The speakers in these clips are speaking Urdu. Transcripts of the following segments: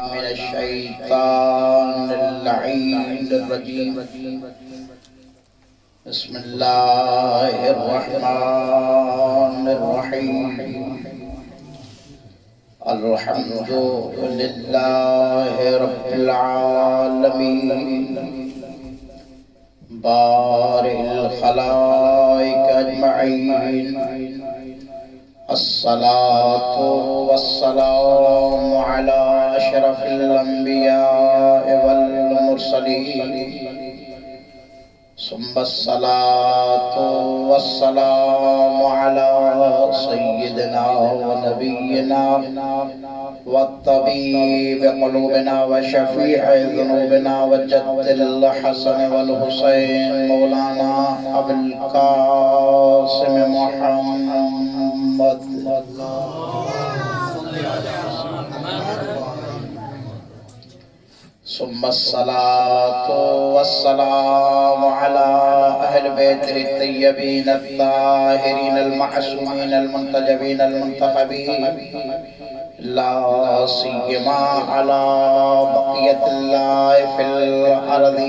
من الشیطان اللعین الرجیم بسم اللہ الرحمن الرحیم الحمد للہ رب العالمین بارئ الخلائق اجمعین الصلاة والسلام على اشرف الانبیاء والمرسلین ثم الصلاة والسلام على سيدنا ونبينا والطبيب قلوبنا وشفيع ذنوبنا وجد الحسن والحسين مولانا أبي القاسم محمد ثم الصلاة والسلام على أهل بيته الطيبين الطاهرين المعصومين المنتجبين المنتخبين لا سيما على بقية الله في الأرض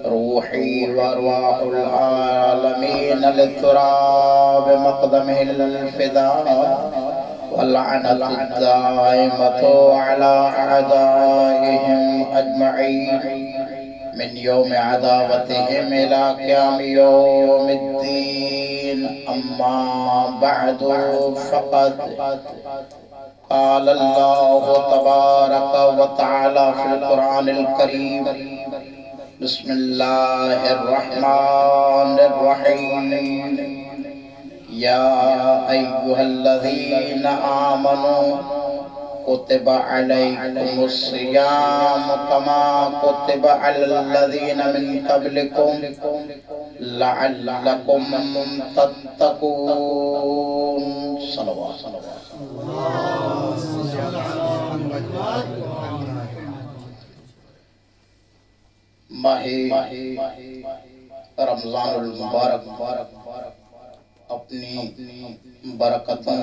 روحي وأرواح العالمين للتراب مقدمه الفداء واللعنة الدائمة على أعدائهم أجمعين من يوم عداوتهم إلى قيام يوم الدين أما بعد فقد قال الله تبارك وتعالى في القرآن الكريم بسم الله الرحمن الرحيم يا أيها الذين آمنوا كتب عليكم الصيام كما كتب على الذين من قبلكم لعلكم تتقون صلوات ماہ رمضان المبارک اپنی برکتوں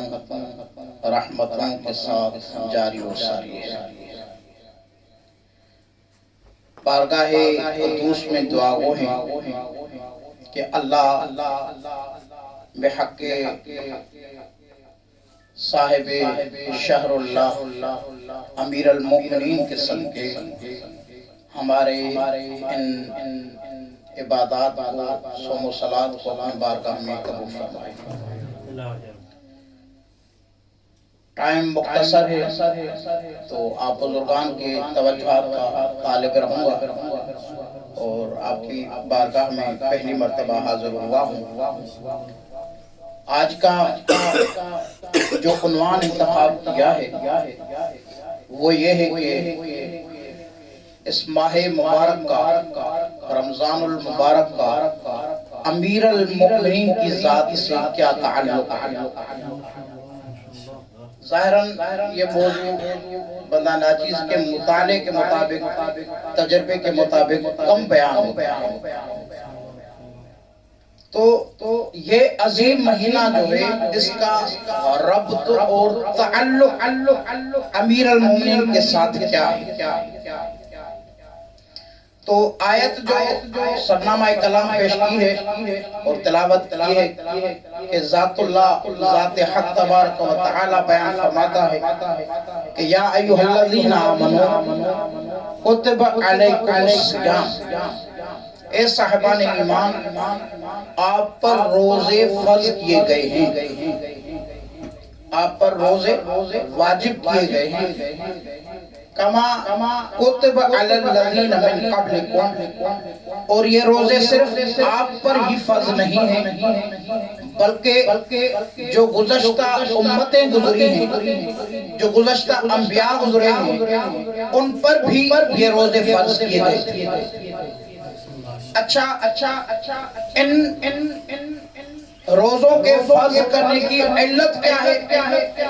رحمتوں کے ساتھ جاری و ساری ہے۔ بارگاہ قدوس میں دعا گو ہیں کہ اللہ بحق صاحب شہر اللہ امیر المومنین کے صدقے ہمارے ان عبادات کو صوم و صلات کو اپنی بارگاہ میں قبول فرمائے۔ ٹائم مختصر ہے تو آپ بزرگان کے توجہات کا طالب رہوں گا اور آپ کی بارگاہ میں پہلی مرتبہ حاضر ہوا ہوں۔ آج کا جو عنوان انتخاب کیا ہے وہ یہ ہے کہ اس ماہ مبارک کا رمضان المبارک کا امیر المؤمنین کی ذات سے کیا تعلق ہے۔ ظاہراً یہ موضوع بندہ ناچیز کے مطالعے کے مطابق تجربے کے مطابق کم بیان ہوتا ہے، تو یہ عظیم مہینہ جو ہے اس کا ربط اور تعلق امیر المؤمنین کے ساتھ کیا ہے۔ تو آیت جو سرنامہ کلام پیش کی ہے اور تلاوت کی ہے کہ ذات اللہ ذات حق تبارک و تعالی بیان فرماتا ہے کہ یا ایھا الذین آمنوا کتب علیکم الصیام، اے صاحبان ایمان آپ پر روزے فرض کیے گئے ہیں، آپ پر روزے واجب کیے گئے ہیں، کما کتب علی الذین من قبلکم، اور یہ روزے صرف آپ پر ہی فرض نہیں ہیں بلکہ جو گزشتہ امتیں گزری ہیں، جو گزشتہ انبیاء گزرے ہیں ان پر بھی یہ روزے فرض کیے گئے تھے۔ اچھا ان روزوں کے فرض کرنے کی علت کیا ہے،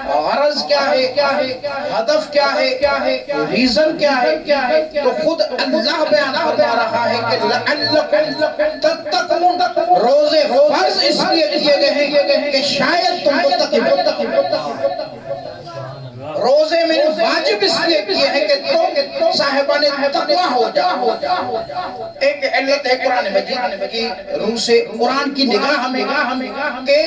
غرض کیا ہے، ہدف کیا ہے، ریزن کیا ہے، تو خود اللہ بیان فرما رہا ہے کہ لعلکم تتقون، روزے فرض اس لیے کیے گئے ہیں کہ شاید تم متقی ہو۔ روزے میں واجب اس لیے کیے ہیں صاحبان تقوی ہو جاؤ۔ ایک علت ہے قرآن مجید کی روح سے قرآن کی نگاہ میں کہ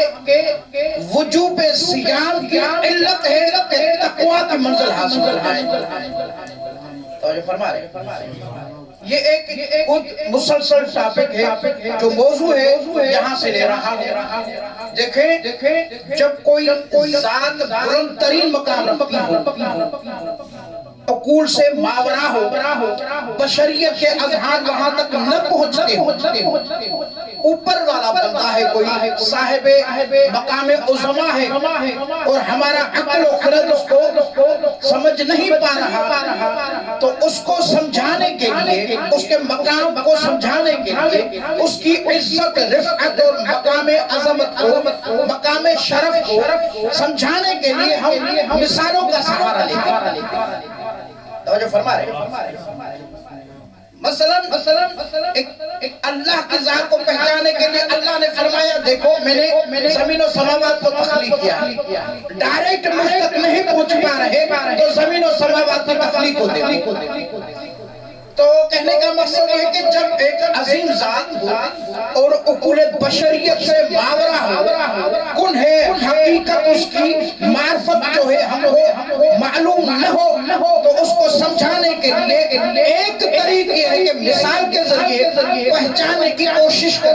وجوب صیام کی علت ہے کہ تقوی کی منزل حاصل کرنا ہے۔ توجہ فرما رہے ہیں، یہ ایک مسلسل ٹاپک ہے جو موضوع ہے یہاں سے لے رہا ہے۔ دیکھیں جب کوئی ذات بلند ترین مقام رکھتی ہو، عقول سے ماورا ہو، بشریت کے اذہان وہاں تک نہ پہنچتے ہو، اوپر والا بندہ ہے کوئی صاحب مقام عظمہ ہے اور ہمارا عقل و خرد اس کو سمجھ نہیں پا رہا، تو اس کو سمجھانے کے لیے، اس کے مقام کو سمجھانے کے لیے، اس کی عزت رفعت اور مقام عظمت کو، مقام شرف کو سمجھانے کے لیے ہم مثالوں کا سہارا لیتے ہیں۔ توجہ فرما رہے ہیں، مثلا ایک اللہ کی ذات کو پہچانے کے لیے اللہ نے فرمایا دیکھو میں نے زمین و سماوات کو تخلیق کیا، ڈائریکٹ مجھ تک نہیں پہنچ پا رہے تو زمین و سماوات کی تخلیق کو دے۔ تو کہنے کا مقصد یہ ہے کہ جب ایک عظیم ذات ہو اور عقول بشریت سے ماورا ہو، کن ہے حقیقت اس کی معرفت جو ہے ہم کو معلوم نہ ہو، تو اس کو سمجھانے کے لیے ایک طریقے ہے کہ مثال کے ذریعے پہچانے کی کوشش ہو۔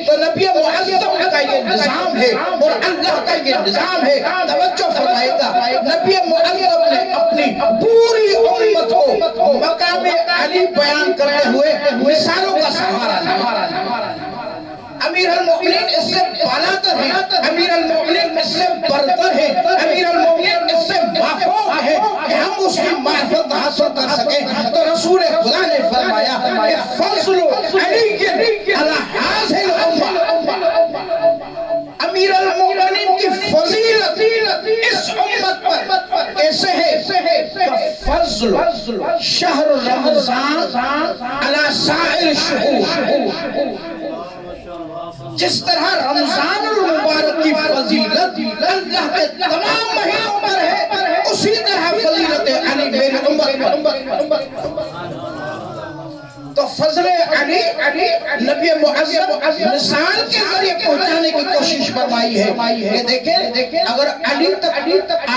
تو نبی معظم کا یہ نظام ہے اور اللہ کا یہ نظام ہے۔ توجہ فرمائے گا، نبی معظم نے اپنی پوری امت کو مقام علی بیان کرتے ہوئے مثالوں کا سہارا لیا۔ امیر المومنین اس سے بالاتر ہے، امیر المومنین اس سے برتر ہے، امیر المومنین اس سے مافوق ہے کہ ہم اس کی معرفت حاصل کر سکیں۔ تو رسول خدا نے فرمایا کہ فضل علی علی حاضر الامہ، امیر المومنین کی فضیلت اس امت پر کیسے ہے کہ فضل شہر رمضان علی سائر الشہور، جس طرح رمضان المبارک کی فضیلت اللہ کے تمام مہینوں پر ہے، اسی طرح فضیلت علی میری امت پر۔ تو فضل علی نبی معظم مثال کے ذریعے پہنچانے کی کوشش فرمائی ہے کہ دیکھیں اگر علی تک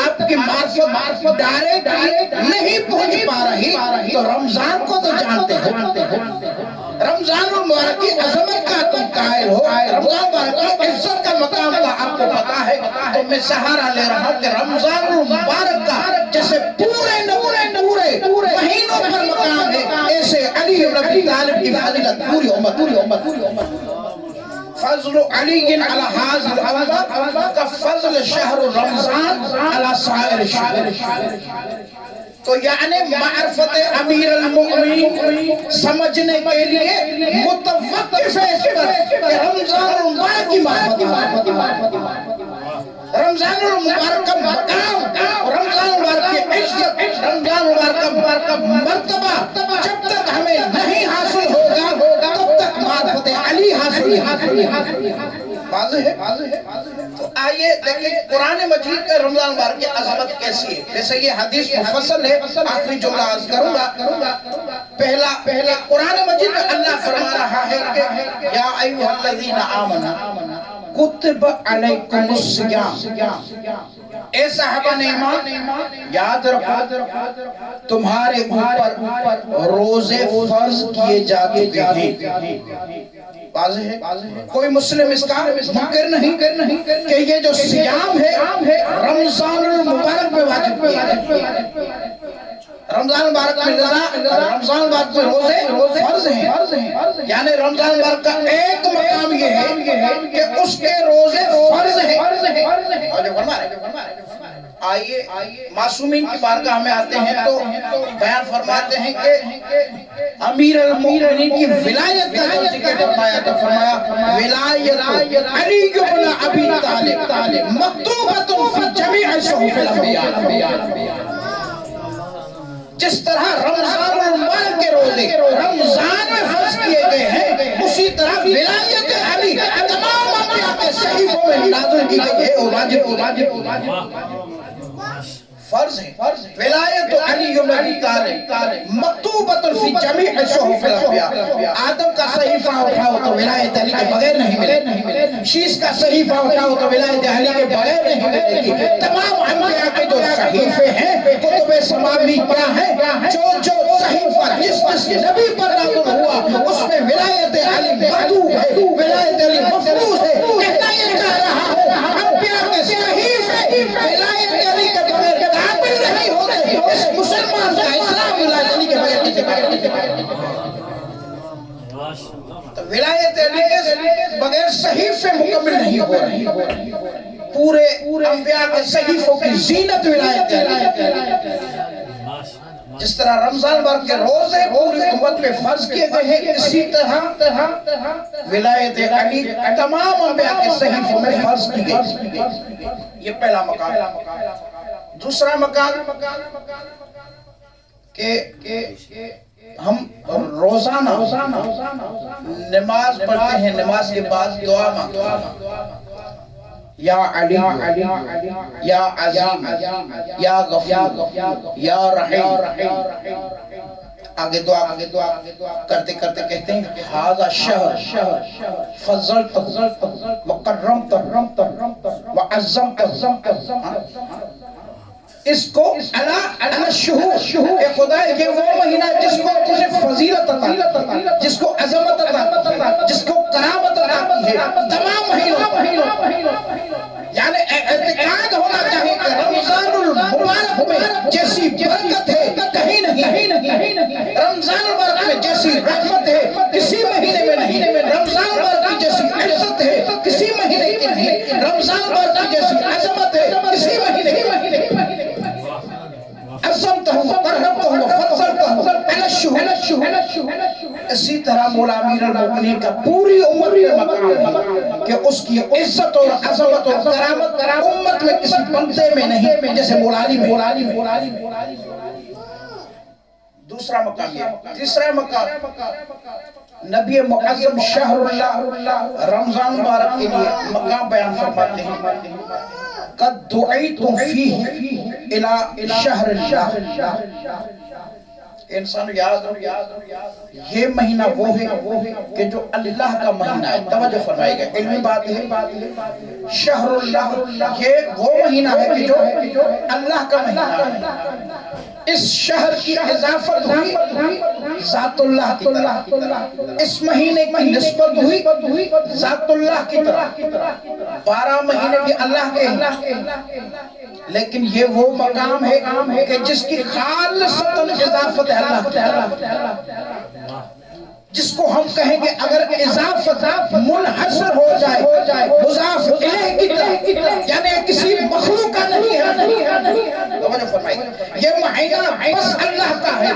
آپ کی معرفت ڈائریکٹ نہیں پہنچ پا رہی تو رمضان کو تو جانتے ہو، رمضان المبارک کی عظمت کا تم قائل ہو، رمضان المبارک کی عزت کا مقام کا آپ کو پتا ہے، تو میں سہارا لے رہا ہوں کہ رمضان المبارک کا جیسے پورے مہینوں پر مقام ہے، ایسے علی ابن ابی طالب کی فضیلت پوری امت۔ فضل علی علی حاضر الامہ کا فضل شہر رمضان علی سائر الشہور۔ تو یعنی معرفت امیر المؤمنین سمجھنے کے لیے متوقف ہے اس پر کہ رمضان المبارک کی معرفت، رمضان المبارک کا مقام، رمضان المبارک کی عزت، رمضان المبارک کا مرتبہ جب تک ہمیں نہیں حاصل ہوگا تب تک معرفت علی حاصل نہیں۔ واضح ہے؟ تو آئیے دیکھیں قرآن مجید کا رمضان مبارک کی عظمت کیسی ہے۔ جیسے یہ حدیث مفصل ہے، آخری جملہ عرض کروں گا۔ پہلا قرآن مجید میں اللہ فرما رہا ہے کہ یا ایھا الذین آمنوا کتب علیکم الصیام، اے صاحبان ایمان یاد رکھو تمہارے اوپر روزے فرض کیے جا چکے ہیں۔ واضح ہے، کوئی مسلم اس کا منکر نہیں کہ یہ جو صیام ہے رمضان المبارک میں واجب کیا ہے۔ رمضان مبارک میں رمضان مبارک میں روزے فرض ہیں، یعنی رمضان مبارک کا ایک مقام یہ ہے کہ اس کے روزے فرض ہیں۔ آئیے معصومین کی بارگاہ میں آتے ہیں تو بیان فرماتے ہیں کہ امیر المومنین کی ولایت کا جو ذکر فرمایا تو فرمایا ولایت علی بن ابی طالب مکتوبۃ فی جمیع صحف الانبیاء۔ جس طرح رمضان المبارک کے روزے رمضان میں فرض کیے گئے ہیں، اسی طرح ولایت علی تمام انبیاء کے صحیفوں میں نازل کی گئی ہے اور واجب۔ فرض ہے. ولایت علی بن ابی طالب مکتوبۃ فی جمیع صحف الانبیاء. آدم کا صحیفہ اٹھاؤ تو ولایت علی کے بغیر نہیں ملے. شیش کا صحیفہ اٹھاؤ تو ولایت علی کے بغیر نہیں ملے گی. تمام انبیاء کے جو صحیفے ہیں کتب سماوی کیا ہے؟ جو صحیفہ جس نبی پر نازل ہوا اس میں ولایت علی مکتوب ہے, ولایت علی مفروض ہے. کہنا یہ چاہ رہا ہوں انبیاء کے صحیفے ولایت علی کے بغیر قابل نہیں ہوتے. اس مسلمان کا اسلام ولایت علی کے بغیر کسی تو ولایت علی کے بغیر صحیفے مکمل نہیں ہو رہے. پورے انبیاء کے صحیفوں کی زینت ولایت علی. جس طرح رمضان بھر کے روزے پوری امت پہ فرض کیے گئے ہیں, اسی طرح ولایت علی تمام انبیاء کے صحیفوں میں فرض کی گئی. یہ پہلا مقام. دوسرا مقام کہ ہم روزانہ نماز پڑھتے ہیں, نماز کے بعد دعا مانگتے ہیں, یا علی یا عظیم یا غفور یا رحیم. آگے دعا کرتے کرتے کہتے ہیں ھذا شہر فضلت وکرمت وعظمت. اس کو علی شہور, اے خدا یہ وہ مہینہ جس کو تجھے فضیلت عطا, جس کو عظمت عطا, جس کو کرامت عطا کی ہے تمام مہینوں. یعنی اعتقاد ہونا چاہیے کہ رمضان المبارک میں جیسی برکت ہے کہیں نہیں, رمضان المبارک میں جیسی رحمت ہے کسی مہینے میں نہیں, رمضان المبارک کی جیسی عزت ہے کسی مہینے کی نہیں, رمضان المبارک کی جیسی عظمت ہے کسی مہینے کی نہیں. عظمتہ وکرمتہ وفضلتہ علی الشہور. اسی طرح مولا امیر المومنین کا پوری امت میں مقام ہے کہ اس کی عزت اور عظمت اور کرامت امت میں کسی بندے میں نہیں جیسے مولا علی میں. دوسرا مقام یہ. تیسرا مقام نبی معظم شہر اللہ رمضان مبارک کے لیے مقام بیان فرماتے ہیں قد دعیتم فیہ الى شہر اللہ. انسان یاد رہو یہ مہینہ وہ ہے کہ جو اللہ کا مہینہ ہے. توجہ فرمائے گا, علمی بات ہے. شہر اللہ یہ وہ مہینہ ہے کہ جو اللہ کا مہینہ ہے. اس شہر کی اضافت ہوئی ذات اللہ کی طرف, اس مہینے کی نسبت ہوئی ذات اللہ کی طرف. 12 مہینے بھی اللہ کے ہیں, لیکن یہ وہ مقام ہے کہ جس کی خالصتاً اضافت ہے اللہ کی طرف. جس کو ہم کہیں گے اگر اضافت منحصر ہو جائے مضاف الیہ کی طرف, یعنی کسی مخلوق کا نہیں ہے. توجہ فرمائیے, یہ مہینہ بس اللہ کا ہے,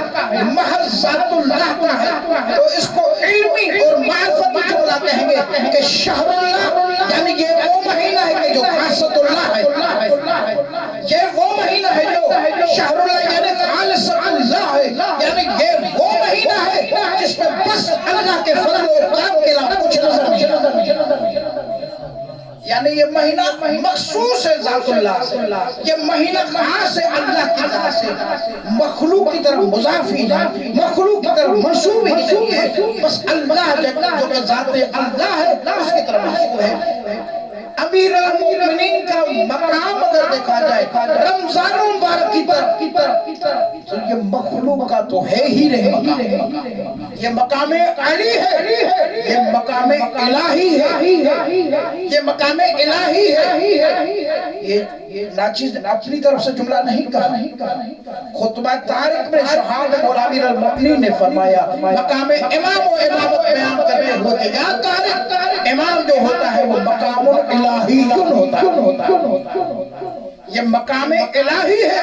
محض ذات اللہ کا ہے. تو اس کو علمی اور معرفتی جملہ کہیں گے کہ شہر اللہ, یعنی یہ وہ مہینہ ہے کہ جو خاصت اللہ ہے. یہ وہ مہینہ ہے جو شہر اللہ یعنی خالصت اللہ ہے, یعنی یہ وہ مہینہ ہے جس میں بس اللہ کے فضل و کرم کے علاوہ کچھ نظر نہیں. یعنی یہ مہینہ مخصوص ہے ذات اللہ سے. یہ مہینہ خاص ہے اللہ کی ذات سے, مخلوق کی طرف مضاف ہی نہیں, مخلوق کی طرف منسوب ہی نہیں ہے, بس اللہ جو کہ ذات اللہ ہے اس کی طرف منسوب ہے. امیر المومنین کا مقام اگر دیکھا جائے رمضان مبارک کی طرف تو یہ مخلوق کا تو ہے ہی نہیں مقام. یہ مقام علی ہے, یہ مقام الہی ہے, یہ مقام الہی ہے. یہ ناچیز اپنی طرف سے جملہ نہیں کہا. خطبہ طارق میں شہاب مولا امیر المومنین نے فرمایا مقام امام و امامت بیان کرتے ہوئے کہ یا طارق, امام جو ہوتا ہے وہ مقام الہی ہوتا ہے, یہ مقام الہی ہے.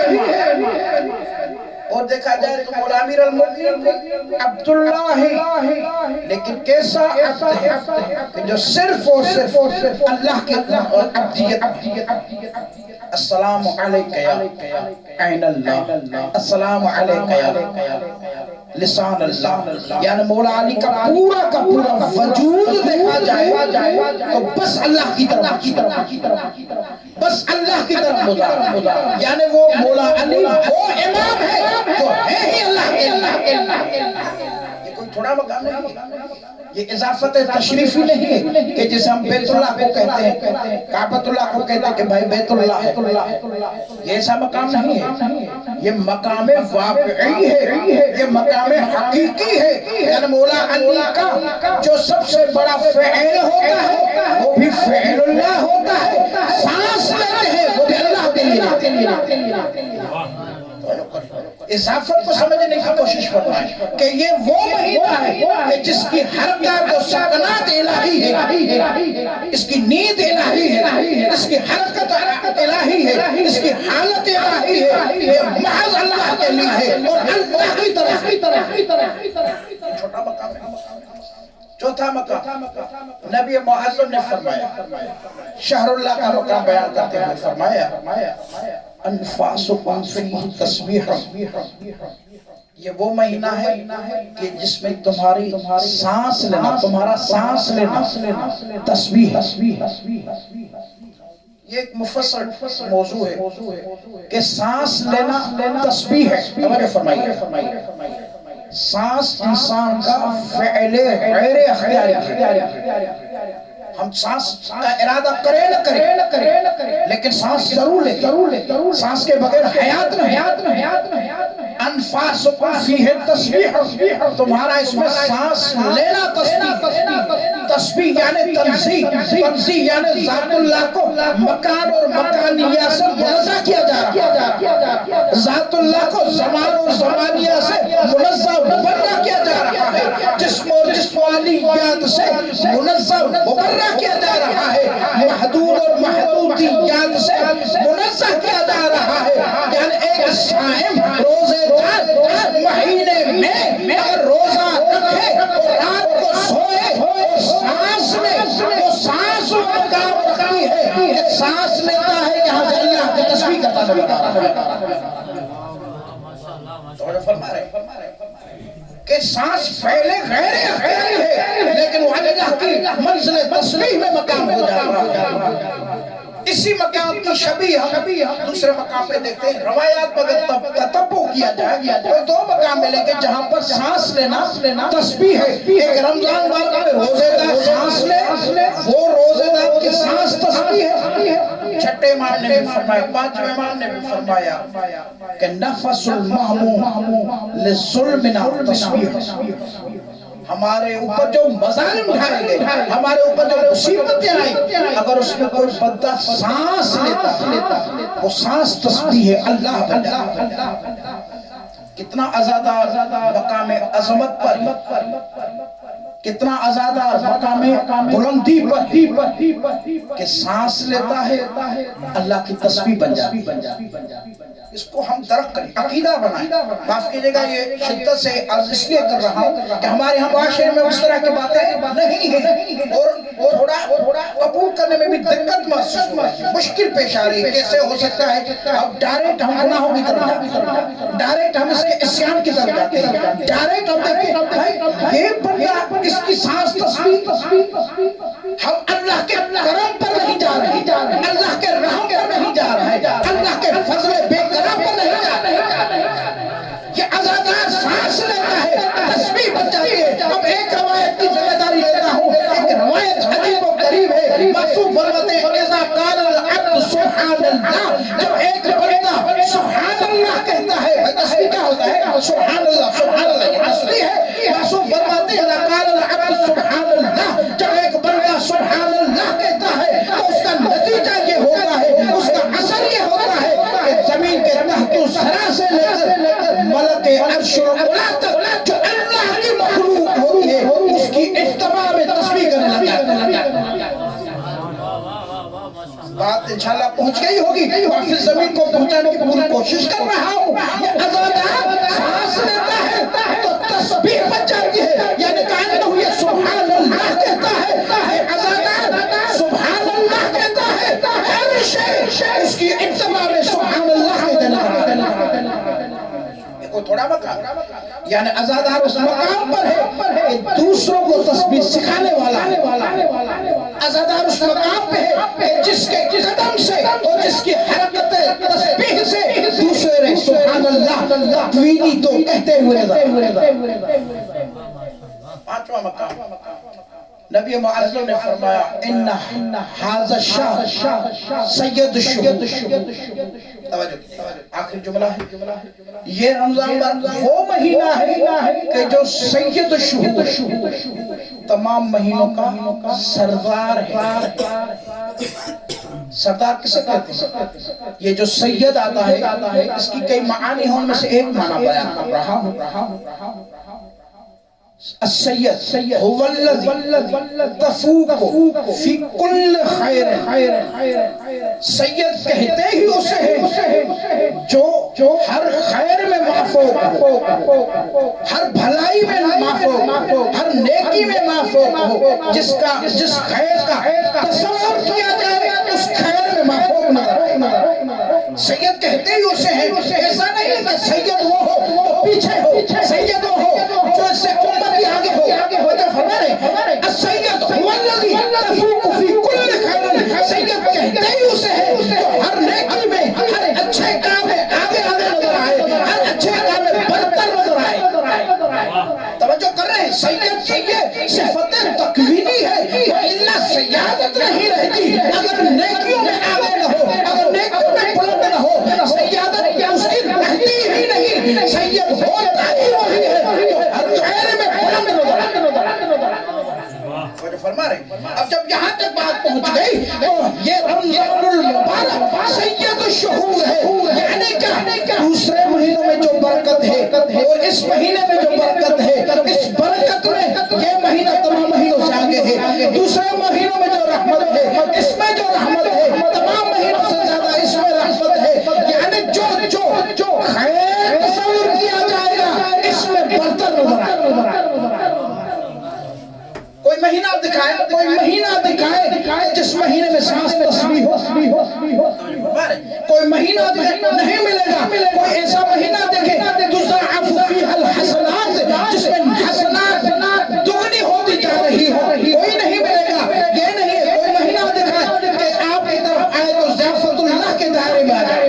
اور دیکھا جائے تو مولا امیر المومنین عبداللہ ہے, لیکن کیسا عبد ہے کہ جو صرف اور صرف اللہ کی عبدیت. السلام علیکہ یا عین اللہ, السلام علیکہ یا لسان اللہ، یعنی مولا علی کا پورا وجود دیکھا جائے تو بس اللہ کی طرف، بس اللہ کی طرف مدار، یعنی وہ مولا علی وہ امام ہے جو ہے ہی اللہ کے۔ یہ کوئی تھوڑا مقام نہیں، یہ اضافت تشریفی نہیں ہے کہ جسے ہم بیت اللہ کو کہتے ہیں، کعبۃ اللہ کو کہتے ہیں کہ بھائی بیت اللہ ہے، یہ ایسا مقام نہیں ہے، یہ مقام واقعی ہے، یہ مقام حقیقی ہے، یعنی مولا علی کا جو سب سے بڑا فعل ہوتا ہے وہ بھی فعل اللہ ہوتا ہے، سانس لیتے ہیں وہ بھی اللہ کے لیے۔ اضافت کو سمجھنے کی کوشش فرمائیں کہ یہ وہ مہینہ ہے کہ جس کی حرکات و سکنات الہی ہے، اس کی نیند الہی ہے، اس کی حرکت الہی ہے، اس کی حالت الہی ہے، یہ محض اللہ کے لیے ہے اور اللہ کی طرف۔ چھوٹا مقام ہے۔ چوتھا مقام نبی معظم نے فرمایا، شہر اللہ کا مقام بیان کرتے ہوئے فرمایا انفاسکم فیہ تسبیح، یہ وہ مہینہ ہے کہ جس میں تمہاری سانس لینا، تمہارا سانس لینا تسبیح۔ یہ ایک مفصل موضوع ہے کہ سانس لینا تسبیح ہے۔ توجہ فرمائیے، سانس انسان کا فعل غیر اختیاری ہے، ہم سانس کا ارادہ کریں نہ کریں لیکن سانس ضرور لیں، سانس کے بغیر حیات نہیں۔ انفاسکم فیہ تسبیح، تمہارا اس میں سانس لینا تسبیح یعنی تنزیہ یعنی ذات اللہ کو مکان اور مکانیہ سے منزہ کیا جا رہا ہے، ذات اللہ کو زمان اور زمانیہ سے منزہ مبرہ کیا جا رہا ہے، جسم اور جسمانیات سے منزہ مبرہ کیا جا رہا ہے، محدود اور محدودیات سے منزہ کیا جا رہا ہے، یعنی ایک صائم روزے دار مہینے میں اگر روزہ رکھے اور رات کو سوئے اور سانس میں وہ سانس مقام رکھتی ہے کہ سانس لیتا ہے یہاں سے اللہ کی تسبیح کرتا نظر آ رہا ہے۔ تو فرما رہے کہ سانس فعل غیر اختیاری ہے لیکن وہ اللہ کی منزل تسبیح میں مقام ہو جائے۔ اسی مقام کی شبیہ ہم دوسرے مقام پہ دیکھتے ہیں، روایات پر اگر تتبع کیا جائے تو دو مقام ملیں گے جہاں پر سانس لینا تسبیح ہے۔ ایک رمضان بار میں روزے دار سانس لے، وہ روزے دار کی سانس تسبیح ہے۔ چھٹے امام نے بھی فرمایا، پانچویں امام نے بھی فرمایا کہ نفس المحموم للظلمنا تسبیح، ہمارے اوپر جو مظالم ڈھائے گئے، ہمارے اوپر جو مصیبتیں آئیں، اگر اس میں کوئی بندہ سانس لیتا وہ سانس تسبیح ہے اللہ بندہ۔ کتنا آزادہ مقام عظمت پر، کتنا آزادہ مقام بلندی پر کہ سانس لیتا ہے اللہ کی تسبیح بن جاتی۔ اس کو ہم درک کریں، عقیدہ بنائیں۔ معاف کیجئے گا یہ شدت سے عرض اس لیے کر رہا ہوں کہ ہمارے ہم معاشرے میں اس طرح کی باتیں نہیں ہیں اور تھوڑا قبول کرنے میں بھی دقت محسوس ہوئی، مشکل پیش آ رہی ہے۔ کیسے ہو سکتا ہے اب ڈائریکٹ ہم گناہوں کی طرف جاتے ہیں، ڈائریکٹ ہم اس کے عصیان کی طرف جاتے ہیں، ڈائریکٹ ہم دیکھیں بھائی یہ بندہ اس کی سانس تسبیح، ہم اللہ کے کرم پر نہیں جا رہے، اللہ کے رحم پر نہیں جا رہے، اللہ کے فضل بے کرم پر نہیں جا رہے، یہ عزادار سانس لیتا ہے تسبیح بن جاتی ہے۔ اب ایک روایت کی ذمہ داری لیتا ہوں، ایک روایت عجیب و غریب ہے، معصوم فرماتے ہیں اذا قال العبد سبحان اللہ، جب ایک بندہ سبحان اللہ کہتا ہے، تسبیح کیا ہوتا ہے؟ سبحان اللہ، سبحان اللہ یہ تسبیح ہے۔ معصوم فرماتے ہیں اذا قال العبد سبحان اللہ، جب ایک بندہ سبحان اللہ کہتا ہے تو اس کا نتیجہ یہ ہوتا ہے، اس کا اثر یہ ہوتا ہے کہ زمین کے تحت ثرا سے لے کر ملک عرش و علا تک جو اللہ کی مخلوق ہوتی ہے اس کی اتباع میں تسبیح کرنے لگا ہے۔ بات انشاءاللہ پہنچ گئی ہوگی اور پھر زمین کو پہنچانے کی پوری کوشش کر رہا ہوں۔ یہ عزادار سانس لیتا ہے تو تسبیح بن جاتی ہے، یعنی کائنہ ہوئی سبحان اللہ کہتا ہے، یہ عزادار سبحان اللہ کہتا ہے، ہر شے اس کی اتباع میں سبحان اللہ کہتے ہیں۔ یہ کوئی تھوڑا یعنی عزادار اس مقام پر ہے کہ دوسروں کو تسبیح سکھانے والا، عزادار اس مقام پہ ہے کہ جس کے قدم سے اور جس کی حرکت تسبیح سے دوسرے سبحان اللہ تقوینی تو کہتے ہوئے پانچواں مقام نبی معظم نے فرمایا ان ھذا الشہر سید الشہور، آخر جملہ ہے یہ رمضان وہ مہینہ ہے کہ جو سید الشہور تمام مہینوں کا سردار ہے۔ سردار کسے کہتے ہیں؟ یہ جو سید آتا ہے اس کی کئی معانی ہوں میں سے ایک معنی بیان کر رہا ہوں۔ السید هو الذي تفوق فی کل خیر، سید کہتے ہی اسے ہے جو ہر خیر میں مافوق ہو، ہر بھلائی میں مافوق ہو، ہر نیکی میں مافوق ہو، جس خیر کا تصور کیا جائے اس خیر میں مافوق نظر۔ سید کہتے ہی اسے ہے، ایسا نہیں کہ سید وہ ہو تو پیچھے ہو، سید وہ ہو جو اس سے امت آگے ہو۔ وجہ فرما رہے السید هو الذی تفوق فی کل خیر، سید کہتے ہی اسے ہے جو ہر نیکی میں، ہر اچھے کام میں آگے نظر آئے، ہر اچھے کام میں برتر نظر آئے۔ توجہ کر رہے ہیں سید کی یہ صفت تکوینی ہے، الا سیادت نہیں رہتی اگر نیکیوں میں آگے نہ ہو، اگر نیکیوں میں بلند نہ ہو، سیادت اس کی رہتی ہی نہیں۔ سید ہوتا ہی وہی ہے جو ہر خیر میں بلند نظر آئے۔ فرما رہے اب جب یہاں تک بات پہنچ گئی تو یہ رمضان المبارک سید الشہور ہے، یعنی کیا دوسرے مہینوں میں جو برکت ہے اور اس مہینے میں جو برکت ہے، اس برکت میں یہ مہینہ تمام مہینوں سے آگے ہے، دوسرے مہینوں میں جو رحمت ہے اس میں جو رحمت ہے تمام مہینوں سے زیادہ اس میں رحمت ہے، یعنی جو خیر تصور کیا جائے گا اس میں برتر نظر آئے۔ کوئی مہینہ دکھائے کہ جس مہینے میں سانس تسبیح ہو، کوئی مہینہ نہیں ملے گا۔ کوئی ایسا مہینہ دیکھے تضاعف فیہا الحسنات جس میں حسنات دگنی ہوتی جا رہی ہو، کوئی نہیں ملے گا۔ یہ نہیں ہے کوئی مہینہ دکھائے کہ آپ کی طرف آئے تو ضیافت اللہ کے دائرے میں آ جائے،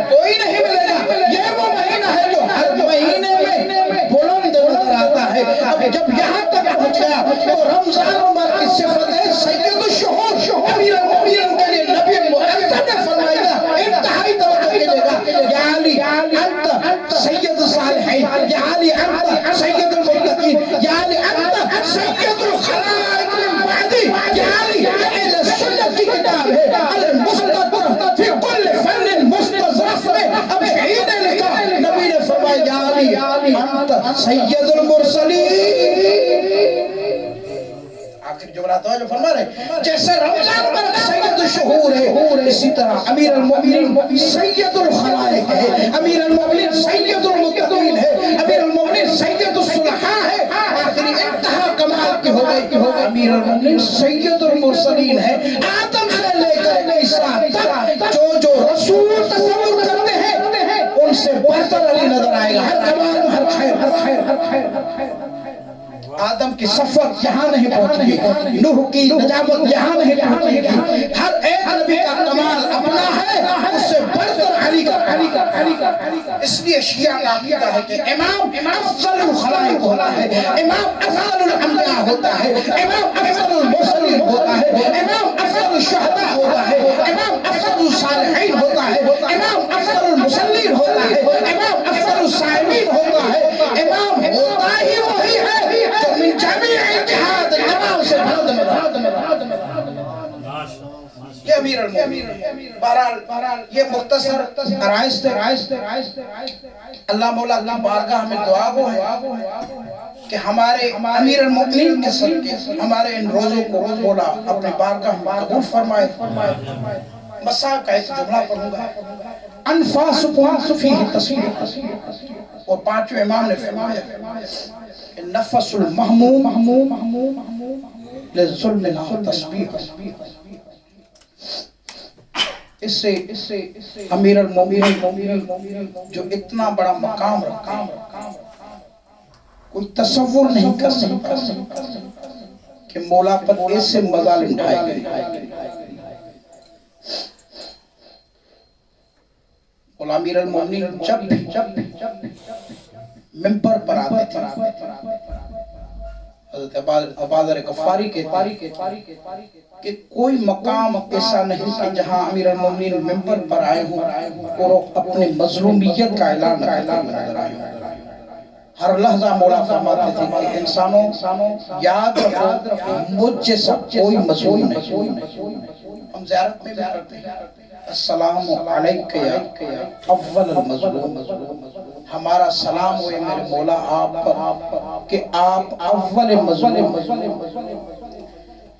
کوئی نہیں ملے گا۔ یہ وہ مہینہ ہے جو ہر مہینے میں بلند نظر آتا ہے۔ اب جب یہاں تک پہنچ گیا تو رمضان عمر کی صفت ہے سید الشہور، امیر المؤمنین کے لیے نبی معظم نے فرمایا انتہائی توجہ کیجئے گا، یا علی انت سید الصالحین، یا علی انت سید المتقین، یا علی انت سید الخلائق من بعدی، یا علی اہل سنت کی کتاب ہے المستدرک فی کل فن مستظرف میں اب شہید نے لکھا، نبی نے فرمایا یا علی انت سید المرسلین۔ آخر جملہ توجہ فرما رہے جیسے رمضان مبارک سید الشہور ہے، اسی طرح امیر المؤمنین سید الخلائق ہے، امیر المؤمنین سید المتقین ہے، امیر المؤمنین سید الصلحاء ہے۔ آخری انتہا کمال کی ہو گئی، امیر المؤمنین سید المرسلین ہے۔ آدم سے لے کر عیسیٰ تک جو رسول تصور کرتے ہیں ان سے برتر علی نظر آئے گا، ہر کمال ہر خیر۔ آدم کی صفت یہاں نہیں پہنچ گئی، نوح کی نجابت یہاں نہیں پہنچ گئی، ہر ایک نبی کا کمال اپنا ہے، اس سے برتر علی کا۔ اس لیے شیعہ کا عقیدہ ہے کہ امام افضل الخلائق ہوتا ہے، امام افضل الانبیاء ہوتا ہے، امام افضل المرسلین ہوتا ہے، امام افضل الشہداء ہوتا ہے، امام افضل الصالحین ہوتا ہے، امام افضل المصلین ہوتا ہے، امام افضل الصائمین ہوتا ہے۔ امام ہوتا ہی وہی ہے جو من جميع الجهاد تمام سے بلند یہ امیر المؤمنین۔ بہرحال یہ مختصر عرائض تھے۔ اللہ مولا کی بارگاہ میں دعا وہ ہے کہ ہمارے امیر المؤمنین کے صدقے ہمارے ان روزوں کو مولا اپنے بارگاہ میں قبول فرمائے۔ مساء کا ایک جملہ پڑھوں گا، انفاسکم فیہ تصویر، اور پانچوں امام نے فرمایا نفس المحموم للظلم لا تسبیح۔ اس سے امیر المومنین جو اتنا بڑا مقام رکھا کوئی تصور نہیں کر سکتا کہ مولا پر ایسے مظالم ڈھائے گئے. مولا امیر المومنین جب بھی ممبر پر آتے تھے حضرت عبادر غفاری کہتے کہ کوئی مقام ایسا نہیں کہ جہاں امیر المومنین ممبر پر آئے ہوں اور اپنے مظلومیت کا اعلان نظر آئے ہوں. ہر لحظہ مولا فرماتے تھے کہ انسانوں یاد رکھو مجھ جیسا کوئی مظلوم نہیں. ہم زیارت میں بھی کرتے ہیں السلام علیکہ یا اول المظلوم. ہمارا سلام ہوئے میرے مولا آپ پر کہ آپ اول مظلوم.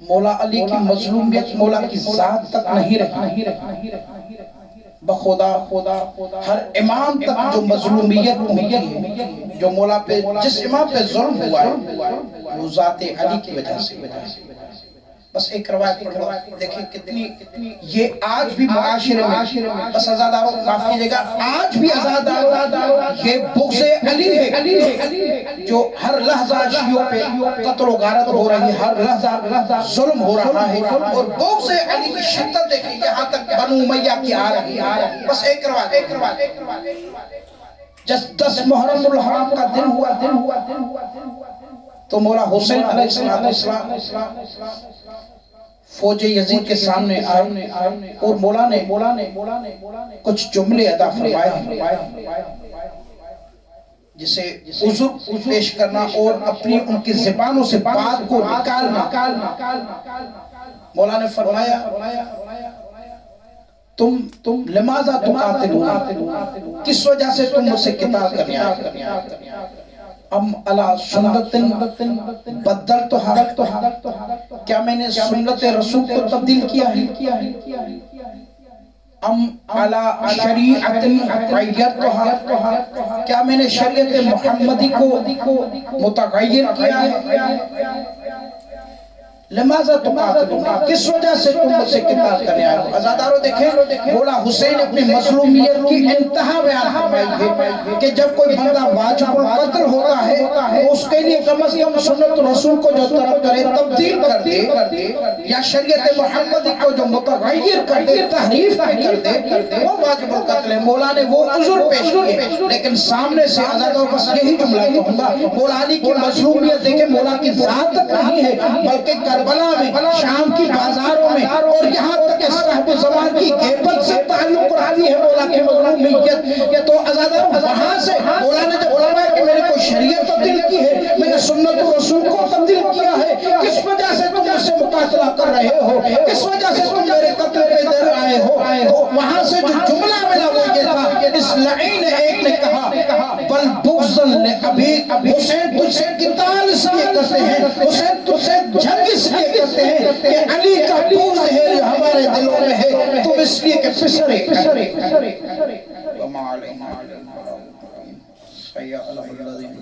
مولا علی کی مظلومیت مولا کی ذات تک نہیں رہی. بخدا ہر امام تک جو مظلومیت ہوتی ہے جو مولا پہ جس امام پہ ظلم ہوا ہے وہ ذات علی کی وجہ سے. بس ایک روایت پڑھ لو دیکھیں کتنی یہ آج بھی معاشرے میں بس ازاداروں معاف کیجئے گا آج بھی ازاداروں یہ بغض علی ہے جو ہر لحظہ شیعوں پہ قتل و غارت ہو رہی ہے. ہر لحظہ ظلم ہو رہا ہے اور بغض علی کی شدت دیکھیں یہاں تک بنو امیہ کی آ رہی ہے. بس ایک روایت جس 10 محرم الحرام کا دن ہوا تو مولا حسین علیہ السلام فوج یزید کے سامنے آئے اور مولا نے کچھ جملے ادا فرمائے جسے عذر پیش کرنا اور اپنی ان کی زبانوں سے بات کو نکالنا. مولا نے فرمایا تم لماذا تقاتلون کس وجہ سے تم مجھ سے قتال کرنے آئے. ام علی سنت بدلتھا کیا میں نے سنت رسول کو تبدیل کیا ہے. ام علی شریعت غیرتھا کیا میں نے شریعت محمدی کو متغیر کیا ہے. لماذا تقاتلون کس وجہ سے تم مجھ سے قتال کرنے آئے ہو. ازاداروں دیکھیں مولا حسین اپنی مظلومیت کی انتہا بیان فرمائی ہے کہ جب کوئی بندہ واجب القتل ہوتا ہے تو اس کے لیے کم از کم سنت رسول کو جو طرف کرے تبدیل کر دے یا شریعت محمدی کو جو متغیر کر دے تحریف کر دے وہ واجب القتل ہے. مولا نے وہ عذر پیش کیے لیکن سامنے سے ازاداروں بس یہی جملہ کہوں گا مولا علی کی مظلومیت دیکھیں مولا کی ذات تک نہیں ہے بلکہ کربلا میں شام کی بازاروں میں اور یہاں تک کہ صاحب زمان کی غیبت سے تعلق رکھتی ہے مولا کی مظلومیت. تو ازاداروں وہاں سے مولا نے جب فرمایا کہ میں نے کوئی شریعت تبدیل کی ہے میں نے سنت رسول کو تبدیل کیا ہے کس وجہ سے تم مجھ سے مقاتلہ کر رہے ہو کس وجہ سے تم میرے قتل پہ در آئے ہو. تو وہاں سے جو جملہ ملا وہ یہ تھا اس لعین ایک نے کہا بل بغضاً لأبیک حسین تجھ سے قتال اس لیے کرتے ہیں حسین تجھ سے جنگ اس لیے کرتے ہیں کہ علی کا بغض ہے جو ہمارے دلوں میں ہے تم اس لیے کہ پسرے وما علینا سیئ علی الذین